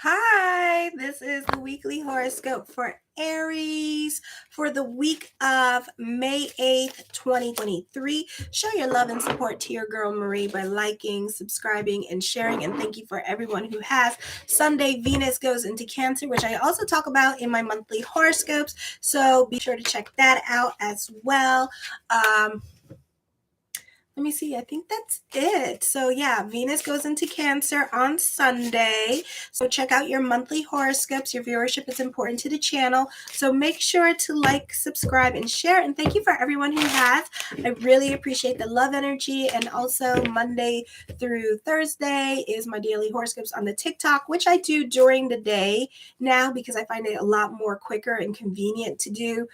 Hi, this is the weekly horoscope for Aries for the week of May 8th, 2023. Show your love and support to your girl Marie by liking, subscribing, and sharing. And thank you for everyone who has. Sunday, Venus goes into Cancer, which I also talk about in my monthly horoscopes. So be sure to check that out as well. Let me see. I think that's it. So yeah, Venus goes into Cancer on Sunday. So check out your monthly horoscopes. Your viewership is important to the channel. So make sure to like, subscribe, and share. And thank you for everyone who has. I really appreciate the love energy. And also Monday through Thursday is my daily horoscopes on the TikTok, which I do during the day now because I find it a lot more quicker and convenient to do.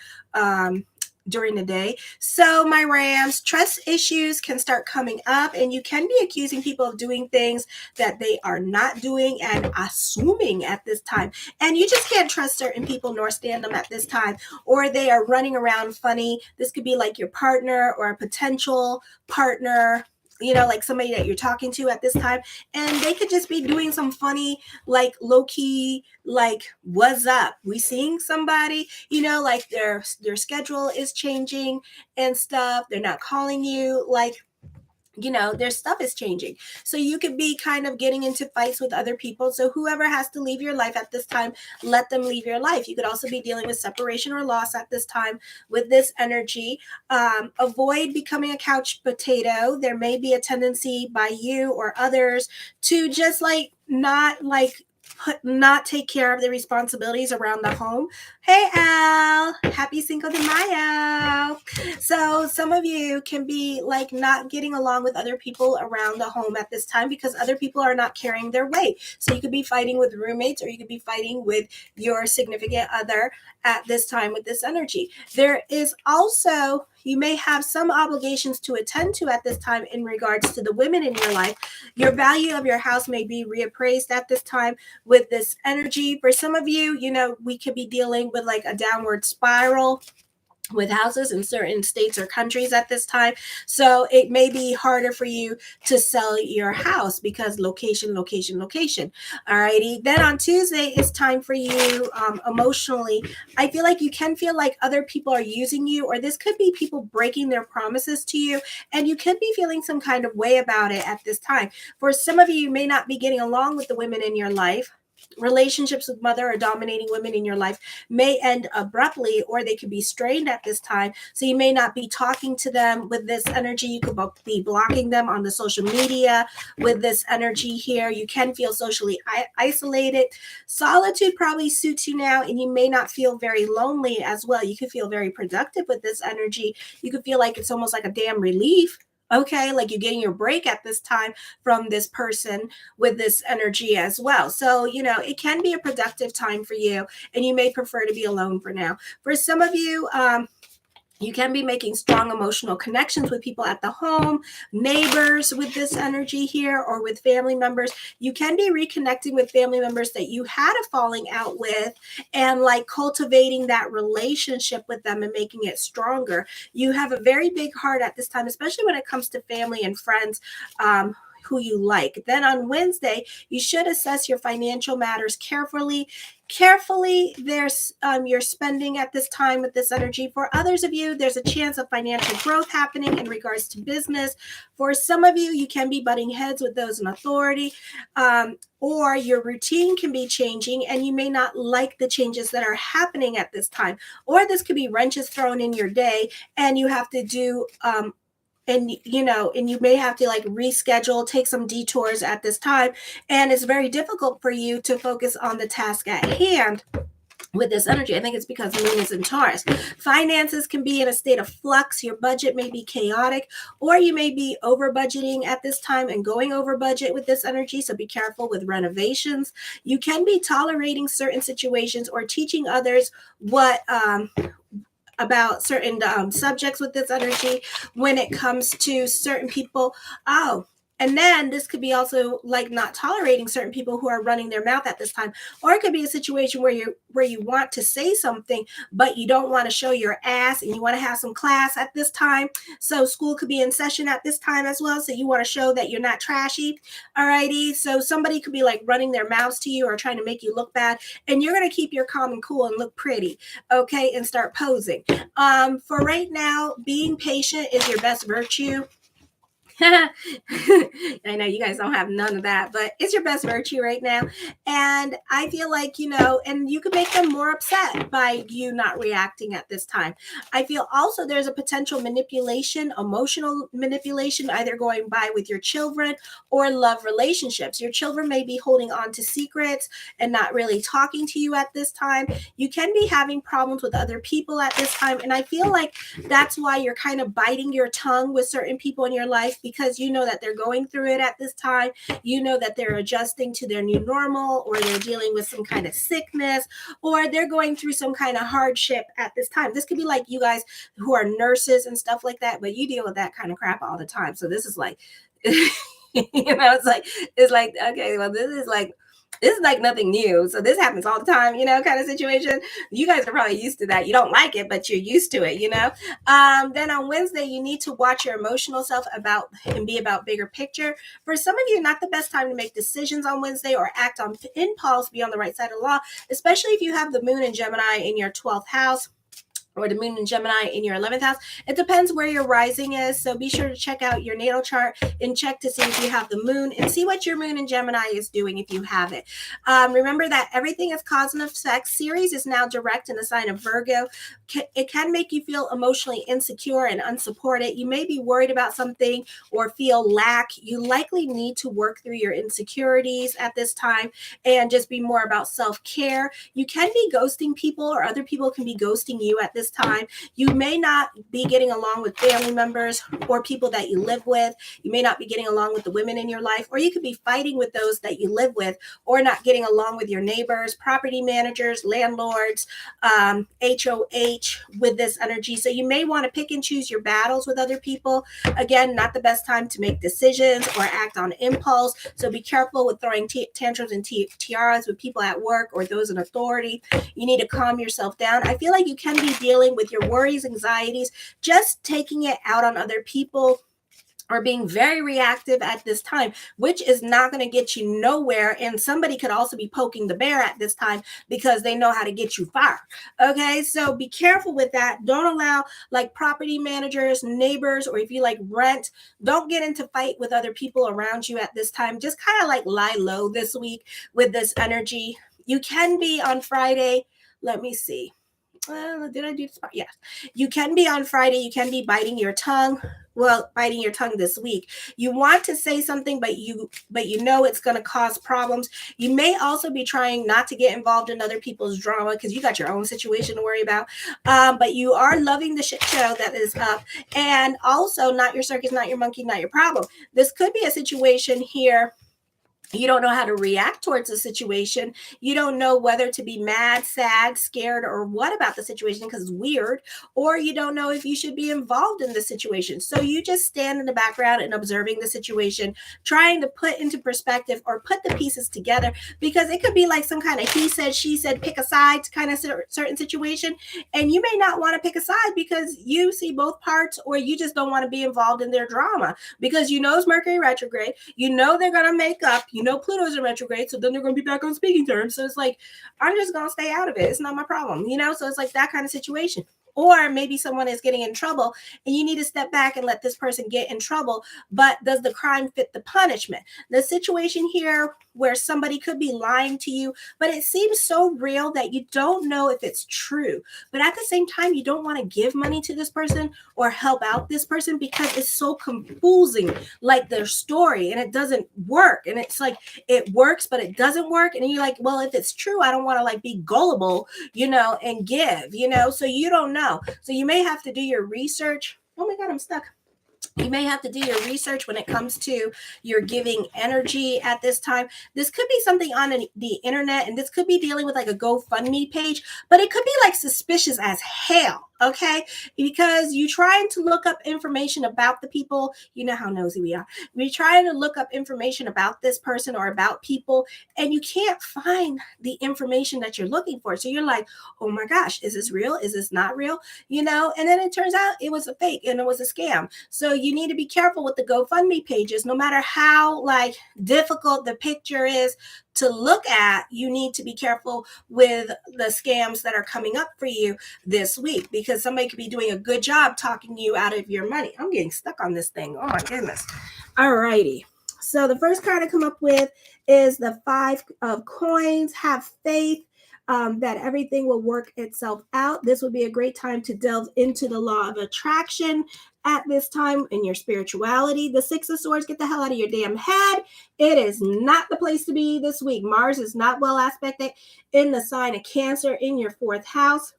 During the day. So, my Rams, trust issues can start coming up, and you can be accusing people of doing things that they are not doing and assuming at this time. And you just can't trust certain people nor stand them at this time, or they are running around funny. This could be like your partner or a potential partner. Like somebody that you're talking to at this time, and they could just be doing some funny, like low key, like what's up? We seeing somebody, like their schedule is changing and stuff. They're not calling you, like their stuff is changing. So you could be kind of getting into fights with other people. So whoever has to leave your life at this time, let them leave your life. You could also be dealing with separation or loss at this time with this energy. Avoid becoming a couch potato. There may be a tendency by you or others to just not take care of the responsibilities around the home. Hey Al, happy Cinco de Mayo. So some of you can be like not getting along with other people around the home at this time because other people are not carrying their weight. So you could be fighting with roommates, or you could be fighting with your significant other at this time with this energy. There is also, you may have some obligations to attend to at this time in regards to the women in your life. Your value of your house may be reappraised at this time with this energy. For some of you, we could be dealing with like a downward spiral with houses in certain states or countries at this time. So it may be harder for you to sell your house because location. Alrighty. Then on Tuesday, it's time for you emotionally. I feel like you can feel like other people are using you, or this could be people breaking their promises to you, and you could be feeling some kind of way about it at this time. For some of you, you may not be getting along with the women in your life. Relationships with mother or dominating women in your life may end abruptly, or they could be strained at this time. So you may not be talking to them with this energy. You could be blocking them on the social media with this energy here. You can feel socially isolated. Solitude probably suits you now, and you may not feel very lonely as well. You could feel very productive with this energy. You could feel like it's almost like a damn relief. Okay, like you're getting your break at this time from this person with this energy as well. So, it can be a productive time for you, and you may prefer to be alone for now. For some of you, you can be making strong emotional connections with people at the home, neighbors with this energy here, or with family members. You can be reconnecting with family members that you had a falling out with, and like cultivating that relationship with them and making it stronger. You have a very big heart at this time, especially when it comes to family and friends. Who you like. Then on Wednesday, you should assess your financial matters carefully. There's your spending at this time with this energy. For others of you, there's a chance of financial growth happening in regards to business. For some of you, you can be butting heads with those in authority, or your routine can be changing, and you may not like the changes that are happening at this time. Or this could be wrenches thrown in your day, and you have to do and you may have to like reschedule, take some detours at this time, and it's very difficult for you to focus on the task at hand with this energy. I think it's because the moon is in Taurus. Finances can be in a state of flux. Your budget may be chaotic, or you may be over budgeting at this time and going over budget with this energy. So be careful with renovations. You can be tolerating certain situations or teaching others about certain subjects with this energy when it comes to certain people. Oh, And then this could be also like not tolerating certain people who are running their mouth at this time. Or it could be a situation where you want to say something, but you don't want to show your ass and you want to have some class at this time. So school could be in session at this time as well. So you want to show that you're not trashy. Alrighty. So somebody could be like running their mouths to you or trying to make you look bad. And you're going to keep your calm and cool and look pretty. Okay. And start posing. For right now, being patient is your best virtue. I know you guys don't have none of that, but it's your best virtue right now. And I feel like, and you could make them more upset by you not reacting at this time. I feel also there's a potential manipulation, emotional manipulation, either going by with your children or love relationships. Your children may be holding on to secrets and not really talking to you at this time. You can be having problems with other people at this time. And I feel like that's why you're kind of biting your tongue with certain people in your life, because you know that they're going through it at this time. You know that they're adjusting to their new normal, or they're dealing with some kind of sickness, or they're going through some kind of hardship at this time. This could be like you guys who are nurses and stuff like that, but you deal with that kind of crap all the time. So this is like, it's like, okay, well, this is like nothing new. So this happens all the time, kind of situation. You guys are probably used to that. You don't like it, but you're used to it, Then on Wednesday, you need to watch your emotional self and be about bigger picture. For some of you, not the best time to make decisions on Wednesday or act on impulse, be on the right side of the law, especially if you have the moon in Gemini in your 12th house, or the moon in Gemini in your 11th house. It depends where your rising is. So be sure to check out your natal chart and check to see if you have the moon, and see what your moon in Gemini is doing if you have it. Remember that everything is cause and effect. Ceres is now direct in the sign of Virgo. It can make you feel emotionally insecure and unsupported. You may be worried about something or feel lack. You likely need to work through your insecurities at this time and just be more about self-care. You can be ghosting people, or other people can be ghosting you at this time. You may not be getting along with family members or people that you live with. You may not be getting along with the women in your life, or you could be fighting with those that you live with, or not getting along with your neighbors, property managers, landlords, HOH with this energy. So you may want to pick and choose your battles with other people. Again, not the best time to make decisions or act on impulse. So be careful with throwing tantrums and tiaras with people at work or those in authority. You need to calm yourself down. I feel like you can be dealing with your worries, anxieties, just taking it out on other people, or being very reactive at this time, which is not going to get you nowhere. And somebody could also be poking the bear at this time because they know how to get you fired. Okay, so be careful with that. Don't allow like property managers, neighbors, or if you like rent, don't get into fight with other people around you at this time. Just kind of like lie low this week with this energy. You can be on Friday. Let me see. Did I do this part? Yes. You can be on Friday. You can be biting your tongue. Well, biting your tongue this week. You want to say something, but you know it's going to cause problems. You may also be trying not to get involved in other people's drama because you got your own situation to worry about. But you are loving the shit show that is up. And also, not your circus, not your monkey, not your problem. This could be a situation here. You don't know how to react towards the situation. You don't know whether to be mad, sad, scared, or what about the situation because it's weird. Or you don't know if you should be involved in the situation. So you just stand in the background and observing the situation, trying to put into perspective or put the pieces together, because it could be like some kind of he said, she said, pick a side kind of certain situation. And you may not want to pick a side because you see both parts, or you just don't want to be involved in their drama because you know it's Mercury retrograde. You know they're going to make up. You know Pluto's in retrograde, so then they're going to be back on speaking terms. So it's like, I'm just going to stay out of it. It's not my problem, So it's like that kind of situation. Or maybe someone is getting in trouble and you need to step back and let this person get in trouble. But does the crime fit the punishment? The situation here where somebody could be lying to you, but it seems so real that you don't know if it's true. But at the same time, you don't want to give money to this person or help out this person because it's so confusing, like their story, and it doesn't work. And it's like it works, but it doesn't work. And you're like, well, if it's true, I don't want to like be gullible, and give, so you don't know. So you may have to do your research. Oh my God, I'm stuck. You may have to do your research when it comes to your giving energy at this time. This could be something on the internet, and this could be dealing with like a GoFundMe page, but it could be like suspicious as hell, okay? Because you trying to look up information about the people, you know how nosy we are. You're trying to look up information about this person or about people, and you can't find the information that you're looking for. So you're like, oh my gosh, is this real? Is this not real? You know, and then it turns out it was a fake and it was a scam. So you need to be careful with the GoFundMe pages. No matter how like difficult the picture is to look at, you need to be careful with the scams that are coming up for you this week, because somebody could be doing a good job talking you out of your money. I'm getting stuck on this thing. Oh my goodness. All righty. So the first card I come up with is the 5 of coins. Have faith that everything will work itself out. This would be a great time to delve into the law of attraction at this time in your spirituality. The 6 of swords, get the hell out of your damn head. It is not the place to be this week. Mars is not well aspected in the sign of Cancer in your 4th house.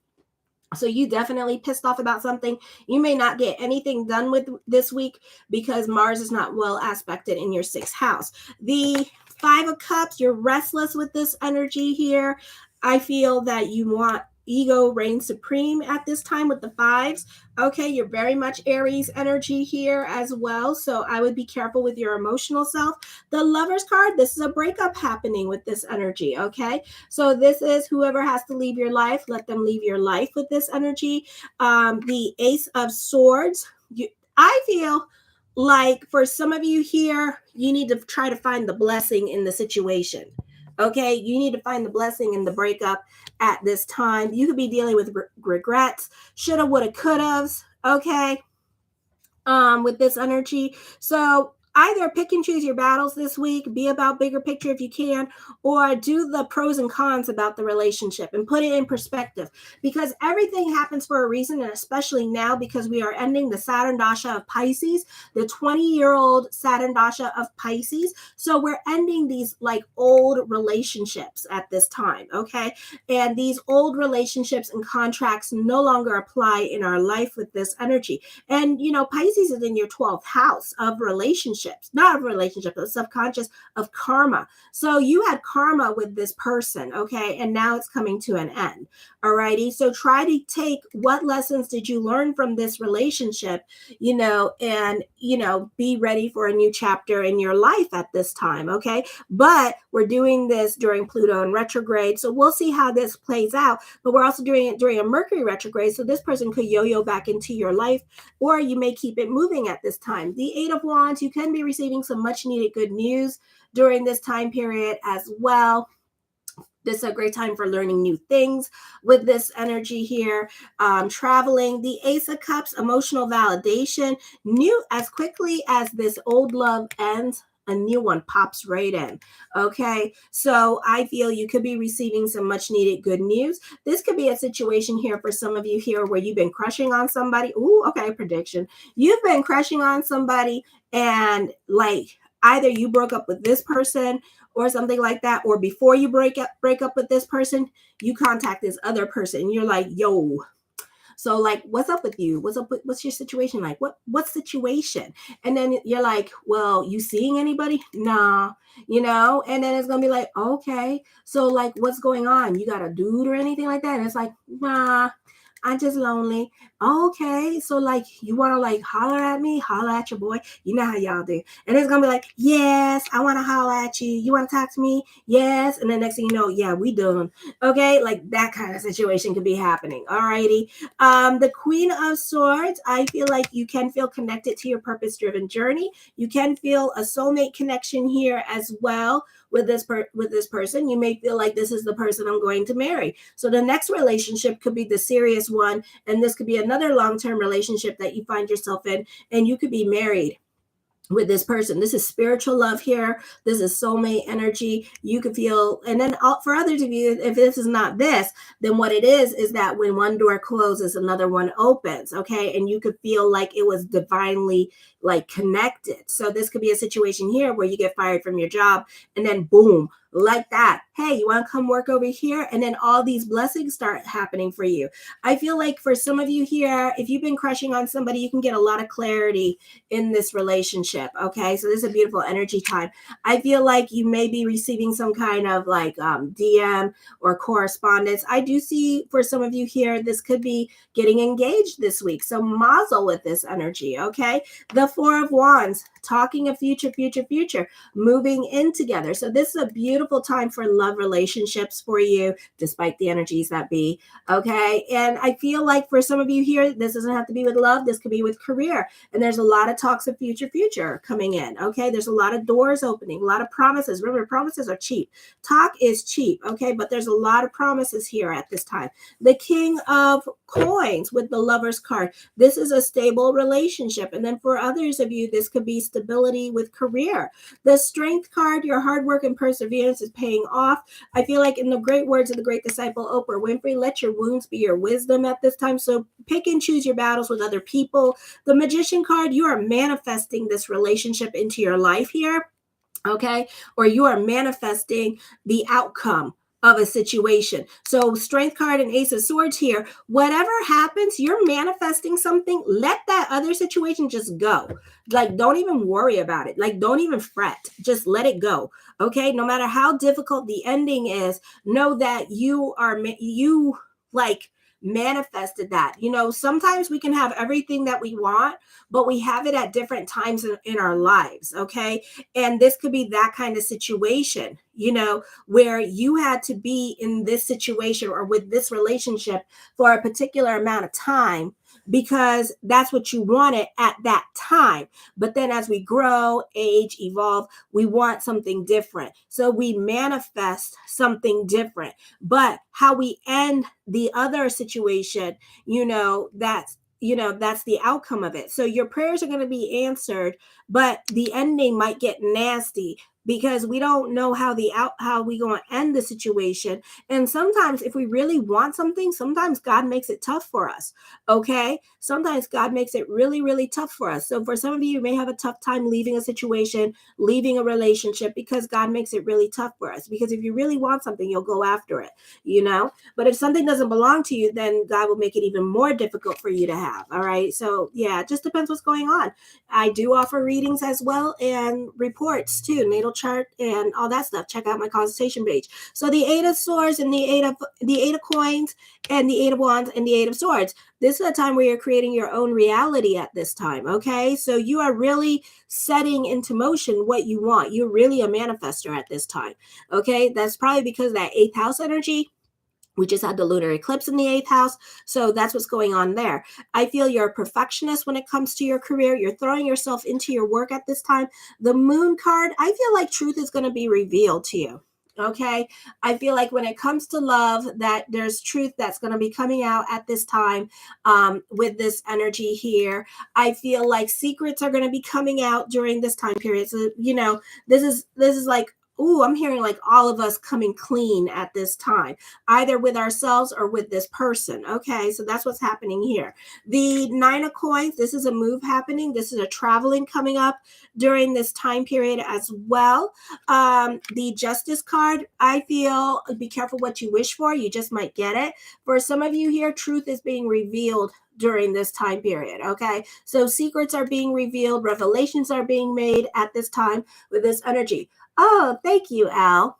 So you definitely pissed off about something. You may not get anything done with this week because Mars is not well aspected in your 6th house. The 5 of cups, you're restless with this energy here. I feel that you want ego reign supreme at this time with the 5s. Okay, you're very much Aries energy here as well. So I would be careful with your emotional self. The Lovers card, this is a breakup happening with this energy. Okay, so this is whoever has to leave your life, let them leave your life with this energy. The Ace of Swords, I feel like for some of you here, you need to try to find the blessing in the situation. Okay, you need to find the blessing in the breakup at this time. You could be dealing with regrets, shoulda, woulda, couldas. Okay, with this energy. So either pick and choose your battles this week, be about bigger picture if you can, or do the pros and cons about the relationship and put it in perspective, because everything happens for a reason. And especially now, because we are ending the Saturn Dasha of Pisces, the 20-year-old Saturn Dasha of Pisces. So we're ending these like old relationships at this time. Okay. And these old relationships and contracts no longer apply in our life with this energy. And, you know, Pisces is in your 12th house of relationships, not of relationship, but subconscious, of karma. So you had karma with this person, okay? And now it's coming to an end, all righty? So try to take what lessons did you learn from this relationship, you know, and, you know, be ready for a new chapter in your life at this time, okay? But we're doing this during Pluto in retrograde, so we'll see how this plays out. But we're also doing it during a Mercury retrograde, so this person could yo-yo back into your life, or you may keep it moving at this time. The 8 of Wands, you can be receiving some much needed good news during this time period as well. This is a great time for learning new things with this energy here. Traveling. The Ace of Cups, emotional validation. New, as quickly as this old love ends, a new one pops right in. Okay, so I feel you could be receiving some much needed good news. This could be a situation here for some of you here where you've been crushing on somebody. Ooh, okay, prediction. You've been crushing on somebody, and like either you broke up with this person or something like that, or before you break up with this person, you contact this other person and you're like, yo, so like, what's up with you? What's your situation like? What situation? And then you're like, well, you seeing anybody? Nah, you know, and then it's gonna be like, okay, so like, what's going on? You got a dude or anything like that? And it's like, nah, I'm just lonely. Okay, so like, you want to like holler at me, holler at your boy. You know how y'all do. And it's gonna be like, yes, I want to holler at you. You want to talk to me? Yes. And then next thing you know, yeah, we done. Okay, like that kind of situation could be happening. All righty. The Queen of Swords, I feel like you can feel connected to your purpose-driven journey. You can feel a soulmate connection here as well with this person. You may feel like this is the person I'm going to marry. So the next relationship could be the serious one, and this could be another long-term relationship that you find yourself in, and you could be married with this person. This is spiritual love here. This is soulmate energy. You could feel, and then for others of you, if this is not this, then what it is that when one door closes, another one opens, okay? And you could feel like it was divinely like connected. So this could be a situation here where you get fired from your job and then boom, like that. Hey, you want to come work over here? And then all these blessings start happening for you. I feel like for some of you here, if you've been crushing on somebody, you can get a lot of clarity in this relationship. Okay, so this is a beautiful energy time. I feel like you may be receiving some kind of like DM or correspondence. I do see for some of you here, this could be getting engaged this week. So mazel with this energy. Okay, the Four of Wands, talking of future, moving in together. So this is a beautiful time for love relationships for you, despite the energies that be. Okay, and I feel like for some of you here, this doesn't have to be with love. This could be with career. And there's a lot of talks of future coming in. Okay, there's a lot of doors opening, a lot of promises. Remember, promises are cheap. Talk is cheap. Okay, but there's a lot of promises here at this time. The King of Coins with the Lover's card. This is a stable relationship. And then for others of you, this could be stability with career. The Strength card, your hard work and perseverance is paying off. I feel like in the great words of the great disciple Oprah Winfrey, let your wounds be your wisdom at this time. So pick and choose your battles with other people. The Magician card, you are manifesting this relationship into your life here. Okay, or you are manifesting the outcome of a situation. So Strength card and Ace of Swords here, whatever happens, you're manifesting something. Let that other situation just go. Like, don't even worry about it. Like, don't even fret. Just let it go. Okay, no matter how difficult the ending is, know that you manifested that. You know, sometimes we can have everything that we want, but we have it at different times in our lives. Okay, and this could be that kind of situation, you know, where you had to be in this situation or with this relationship for a particular amount of time because that's what you wanted at that time. But then as we grow, age, evolve, we want something different. So we manifest something different. But how we end the other situation, that's the outcome of it. So your prayers are going to be answered, but the ending might get nasty because we don't know how we going to end the situation. And sometimes if we really want something, sometimes God makes it tough for us. Okay. Sometimes God makes it really, really tough for us. So for some of you may have a tough time leaving a situation, leaving a relationship because God makes it really tough for us. Because if you really want something, you'll go after it, but if something doesn't belong to you, then God will make it even more difficult for you to have. All right. So yeah, it just depends what's going on. I do offer readings as well and reports too, natal chart and all that stuff. Check out my consultation page. So the Eight of Swords and the Eight of Coins and the Eight of Wands and the Eight of Swords. This is a time where you're creating your own reality at this time. Okay. So you are really setting into motion what you want. You're really a manifester at this time. Okay. That's probably because that eighth house energy. We just had the lunar eclipse in the eighth house. So that's what's going on there. I feel you're a perfectionist when it comes to your career. You're throwing yourself into your work at this time. The Moon card, I feel like truth is going to be revealed to you. Okay. I feel like when it comes to love, that there's truth that's going to be coming out at this time with this energy here. I feel like secrets are going to be coming out during this time period. So, this is like, I'm hearing like all of us coming clean at this time, either with ourselves or with this person. Okay, so that's what's happening here. The Nine of Coins, this is a move happening. This is a traveling coming up during this time period as well. The Justice card, I feel, be careful what you wish for. You just might get it. For some of you here, truth is being revealed during this time period. Okay, so secrets are being revealed, revelations are being made at this time with this energy. Oh, thank you, Al.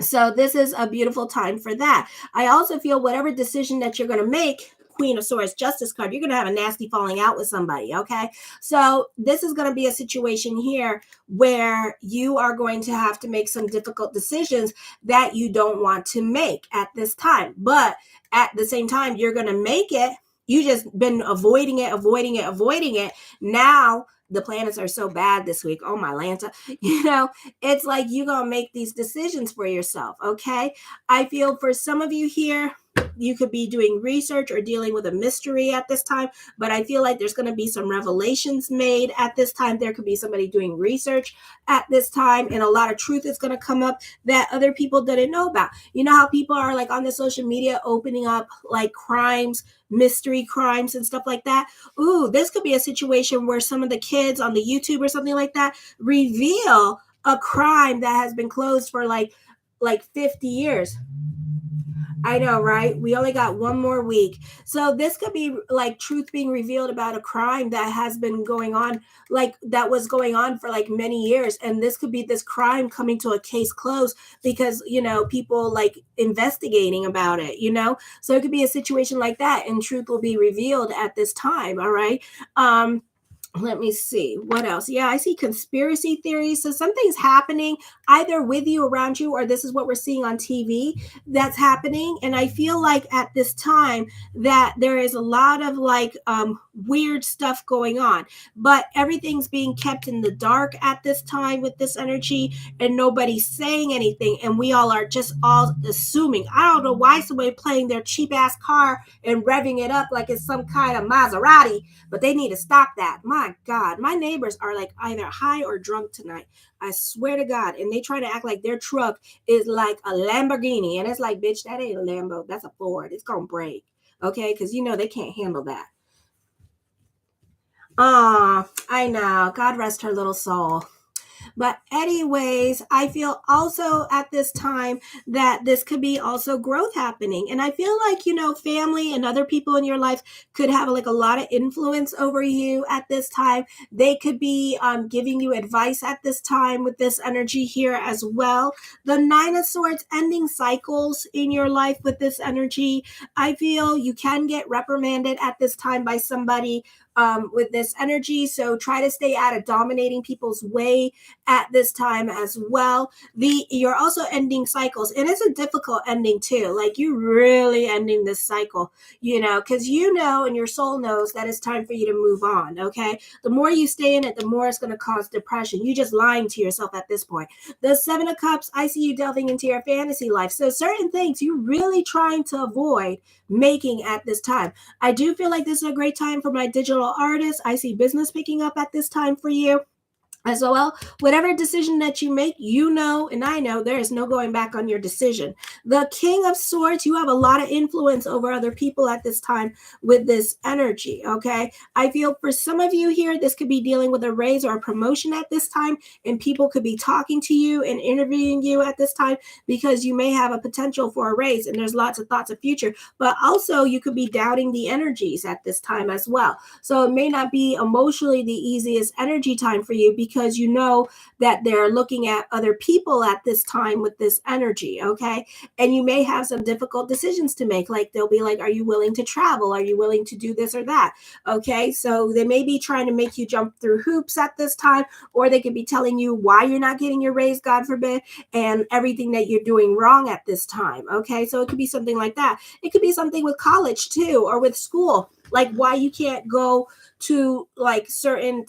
So this is a beautiful time for that. I also feel whatever decision that you're going to make, Queen of Swords, Justice card, you're going to have a nasty falling out with somebody. Okay. So this is going to be a situation here where you are going to have to make some difficult decisions that you don't want to make at this time. But at the same time, you're going to make it. You just been avoiding it. Now, the planets are so bad this week. Oh, my Lanta. It's like you're going to make these decisions for yourself. Okay. I feel for some of you here, you could be doing research or dealing with a mystery at this time, but I feel like there's going to be some revelations made at this time. There could be somebody doing research at this time, and a lot of truth is going to come up that other people didn't know about. You know how people are like on the social media opening up like crimes, mystery crimes and stuff like that. Ooh, this could be a situation where some of the kids on the YouTube or something like that reveal a crime that has been closed for like 50 years. I know, right? We only got one more week. So this could be like truth being revealed about a crime that has been going on, like that was going on for like many years. And this could be this crime coming to a case close because, people like investigating about it, So it could be a situation like that and truth will be revealed at this time. All right. Let me see what else. Yeah, I see conspiracy theories. So something's happening either with you, around you, or this is what we're seeing on TV that's happening. And I feel like at this time that there is a lot of like weird stuff going on, but everything's being kept in the dark at this time with this energy, and nobody's saying anything. And we all are just all assuming. I don't know why somebody playing their cheap ass car and revving it up like it's some kind of Maserati, but they need to stop that. My God, my neighbors are like either high or drunk tonight. I swear to God. And they try to act like their truck is like a Lamborghini. And it's like, bitch, that ain't a Lambo. That's a Ford. It's going to break. Okay. Because, they can't handle that. Oh, I know. God rest her little soul. But anyways, I feel also at this time that this could be also growth happening. And I feel like, family and other people in your life could have like a lot of influence over you at this time. They could be giving you advice at this time with this energy here as well. The Nine of Swords, ending cycles in your life with this energy. I feel you can get reprimanded at this time by somebody with this energy. So try to stay out of dominating people's way at this time as well. You're also ending cycles, and it's a difficult ending too. Like you really ending this cycle, because and your soul knows that it's time for you to move on. Okay. The more you stay in it, the more it's going to cause depression. You're just lying to yourself at this point. The Seven of Cups, I see you delving into your fantasy life. So certain things you're really trying to avoid making at this time. I do feel like this is a great time for my digital artists. I see business picking up at this time for you. As well, whatever decision that you make, and I know there is no going back on your decision. The King of Swords, you have a lot of influence over other people at this time with this energy, okay? I feel for some of you here, this could be dealing with a raise or a promotion at this time, and people could be talking to you and interviewing you at this time because you may have a potential for a raise, and there's lots of thoughts of future, but also you could be doubting the energies at this time as well. So it may not be emotionally the easiest energy time for you because that they're looking at other people at this time with this energy, okay? And you may have some difficult decisions to make. Like they'll be like, are you willing to travel? Are you willing to do this or that? Okay, so they may be trying to make you jump through hoops at this time, or they could be telling you why you're not getting your raise, God forbid, and everything that you're doing wrong at this time, okay? So it could be something like that. It could be something with college too, or with school, like why you can't go to like certain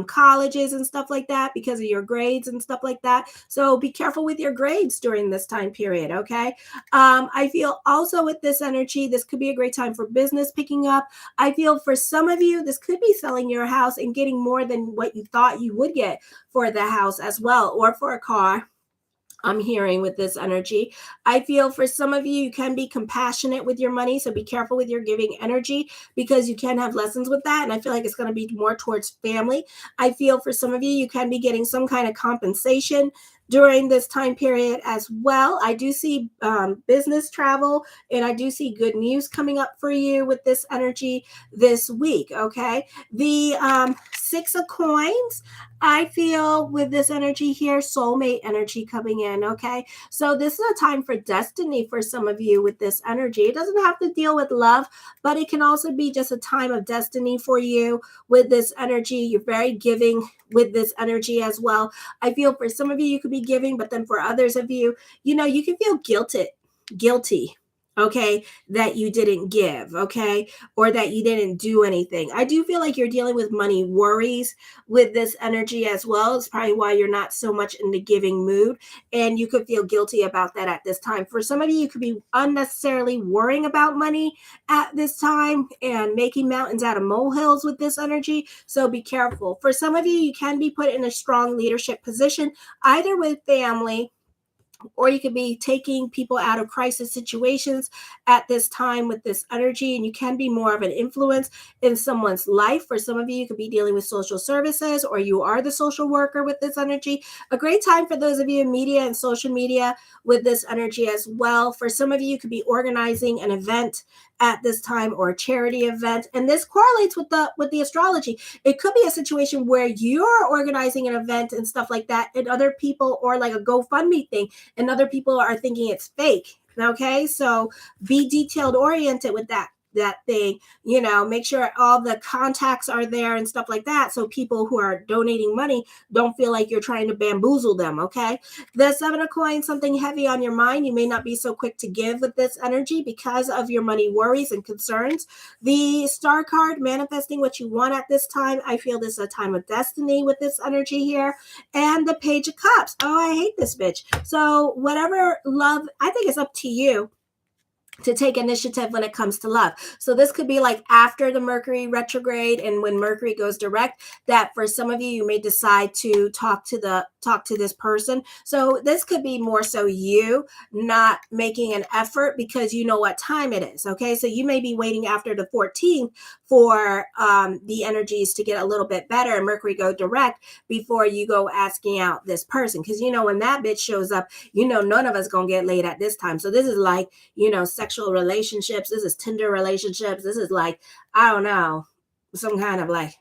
colleges and stuff like that because of your grades and stuff like that. So be careful with your grades during this time period, okay? I feel also with this energy, this could be a great time for business picking up. I feel for some of you, this could be selling your house and getting more than what you thought you would get for the house as well, or for a car. I'm hearing with this energy. I feel for some of you, you can be compassionate with your money. So be careful with your giving energy because you can have lessons with that. And I feel like it's going to be more towards family. I feel for some of you, you can be getting some kind of compensation during this time period as well. I do see business travel, and I do see good news coming up for you with this energy this week, okay? The Six of Coins, I feel with this energy here, soulmate energy coming in, okay? So this is a time for destiny for some of you with this energy. It doesn't have to deal with love, but it can also be just a time of destiny for you with this energy. You're very giving with this energy as well. I feel for some of you, you could be giving, but then for others of you, you can feel guilty, okay, that you didn't give, okay, or that you didn't do anything. I do feel like you're dealing with money worries with this energy as well. It's probably why you're not so much in the giving mood, and you could feel guilty about that at this time. For some of you, you could be unnecessarily worrying about money at this time and making mountains out of molehills with this energy, so be careful. For some of you, you can be put in a strong leadership position, either with family or you could be taking people out of crisis situations at this time with this energy, and you can be more of an influence in someone's life. For some of you, you could be dealing with social services, or you are the social worker with this energy. A great time for those of you in media and social media with this energy as well. For some of you, you could be organizing an event at this time, or a charity event, and this correlates with the astrology. It could be a situation where you're organizing an event and stuff like that, and other people, or like a GoFundMe thing, and other people are thinking it's fake. Okay, so be detailed oriented with that thing. Make sure all the contacts are there and stuff like that, so people who are donating money don't feel like you're trying to bamboozle them. Okay, the Seven of Coins, something heavy on your mind. You may not be so quick to give with this energy because of your money worries and concerns. The Star card, manifesting what you want at this time. I feel this is a time of destiny with this energy here. And the Page of Cups. Oh, I hate this bitch. So whatever love, I think it's up to you to take initiative when it comes to love. So this could be like after the Mercury retrograde, and when Mercury goes direct, that for some of you, you may decide to talk to this person. So this could be more so you not making an effort because you know what time it is. Okay, so you may be waiting after the 14th for the energies to get a little bit better and Mercury go direct before you go asking out this person, because when that bitch shows up, none of us gonna get laid at this time. So this is like sexual relationships. This is Tinder relationships. This is like, I don't know, some kind of like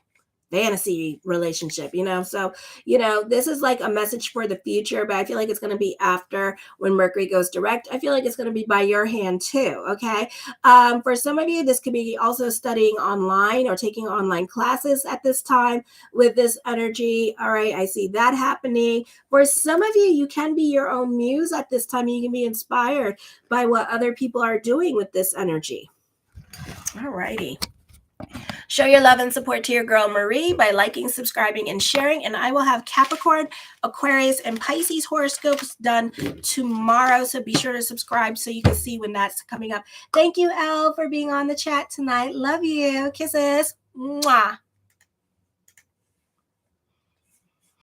fantasy relationship, So, this is like a message for the future, but I feel like it's going to be after when Mercury goes direct. I feel like it's going to be by your hand too. Okay. For some of you, this could be also studying online or taking online classes at this time with this energy. All right. I see that happening. For some of you, you can be your own muse at this time. You can be inspired by what other people are doing with this energy. All righty. Show your love and support to your girl Marie by liking, subscribing, and sharing. And I will have Capricorn, Aquarius, and Pisces horoscopes done tomorrow. So be sure to subscribe so you can see when that's coming up. Thank you, Elle, for being on the chat tonight. Love you. Kisses. Mwah.